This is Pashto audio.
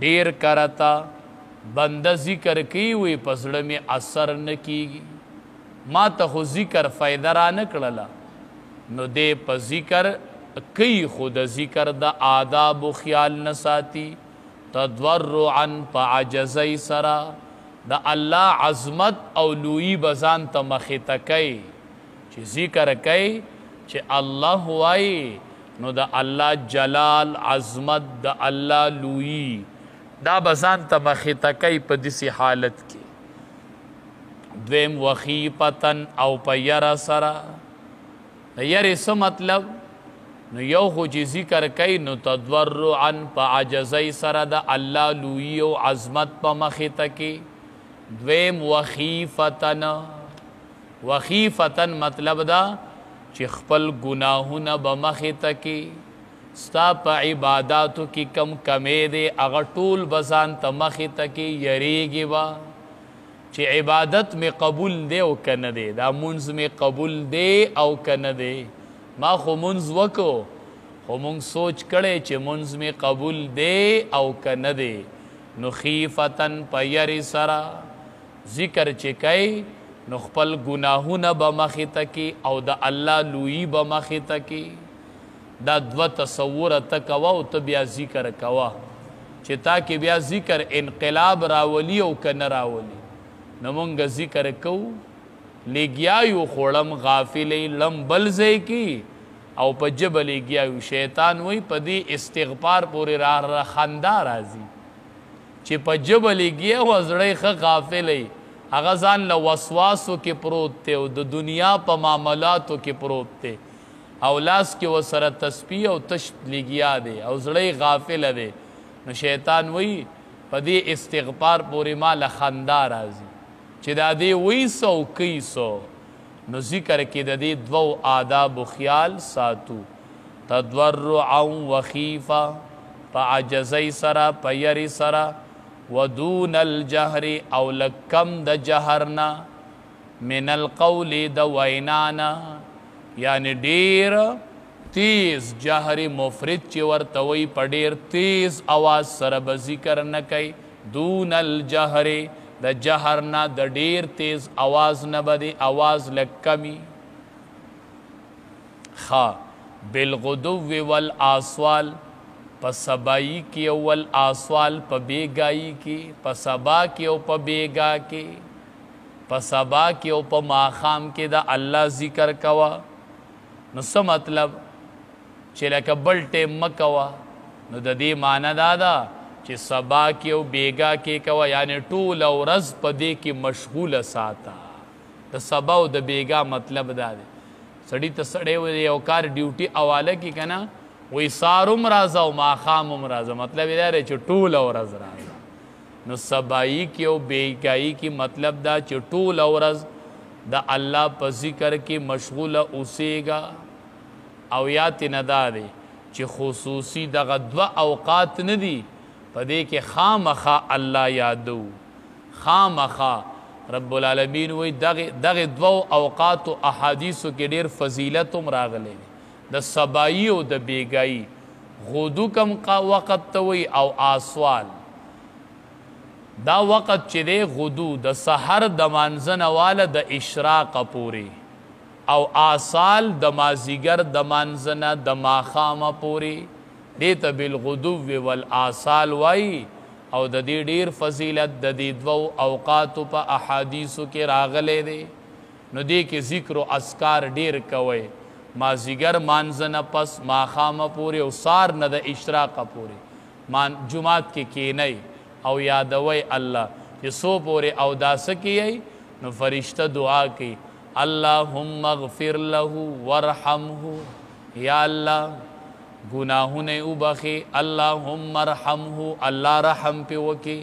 ډیر کرتا بنده ذکر کی وی پسړه می اثر نکیږي ما ته خو ذکر فائدہ را نکړه نو دې په ذکر کی خود ذکر د آداب و خیال نساتی تضرعا په عجزی سرا د الله عظمت او لوی بزان ته مخې ته کوي چې ذکر کوي چې الله وای نو د الله جلال عظمت د الله لوی دا بزان ته مخې ته کوي په داسې حالت کې دویم وخیفتن او په یره سره د یرې څه مطلب نو یو خو چې ذکر کوي نو تضرعا په عجزۍ سره د الله لوی او عظمت په مخې ته کې دویم وخیفتن مطلب دا چې خپل ګناهونه به مخې ته کې ستا په عباداتو کې کم کمی دی هغه ټول به ځان ته مخې ته کې یریږي به چې عبادت می قبول دی او که نه دی دا منځ می قبول دی او که نه دی ما خو منځ وکړو خو مونږ سوچ کړی چې منځ می قبول دی او که نه دی نو خیفتن په یرې سره ذکر چې کوي نو خپل ګناهونه به مخې ته کې او د الله لویي به مخې ته کې دا دوه تصوره ته کوه او ته بیا ذکر کوه چې تا کې بیا ذکر انقلاب راولي او که نه راولي نو مونږ ذکر کوو لګیایو خوړم غافلې لم بل ځای کې او په ژبه لګیایو شیطان وایي په دې استغفار پورې را خندا راځي چې په ژبه لګیایو زړی ښه غافلی هغه ځان له وسواسو کې پروت دی او د دنیا په معاملاتو کې پروت دی او لاس کې ورسره تسبیح او تش لګیا دی او زړی غافله دی نو شیطان وایي په دې استغفار پورې ما له خندا راځي چې دا دې ویسو او کیسو نو ذکر کې د دې دوو آداب و خیال ساتو تضرعا وخیفه په عجزۍ سره په یرې سره ودون الجهر او لکم د جهرنا من القول د وینانا یعنی ډیر تیز جهر مفرد چې ورته وایي په ډیر تیز آواز سره به ذکر نه کوي دون الجهر د جهر نه د ډیر تیز آواز نه به دی آواز لږ کمی ښه بالغدو والآصوال په سبایی کې او والآصوال په بیګایی کې په سبا کې او په بیګا کې په سبا کې او په ماښام کې د الله ذکر کوه نو څه مطلب چې لکه بل ټیم مه کوه نو د دې معنی دا ده چې سبا کې او بیګا کې کوه یعنی ټوله ورځ په دې کې مشغوله ساته د سبا او د بیګا مطلب دا دی سړي ته سړی وایي یو کار ډیوټي حواله کې که نه وی سار هم راځه او ماښام هم راځه مطلب یې دا دی چې ټوله ورځ راځه نو سبایی کې او بیګایي کې مطلب دا چې ټوله ورځ د الله په ذکر کې مشغوله اوسېږه او یا تېنه دا دی چې خصوصي دغه دوه اوقات نه دي په دې کې خامخا الله یادو خامخا رب العالمین وی دغه دوه اوقاتو احادیثو کې ډېر فضیلت هم راغلی دی د سبایی او د بیګایی غدو کم وقت ته وی او آسوال دا وقت چې دی غدو د سحر د مانځنه واله د اشراق پورې او آسال د مازیګر د مانځنه د ماښامه پورې دې ته بالغدو والآصال وایي او د دې ډیر فضیلت د دې دوو اوقاتو په احادیثو کې راغلی دی نو دې کې ذکر و اذکار ډیر کوئ مازیګر مانځنه پس ماښامه پورې او سار نه د اشراقه پورې جماعت کې کینئ او یادوئ الله چې څو پورې اوداسه کیئ نو فرشته دعا کوي اللهم اغفر له وارحمه یا الله گناہوں نے اوبخی اللہم ارحمہ اللہ رحم پہ وکی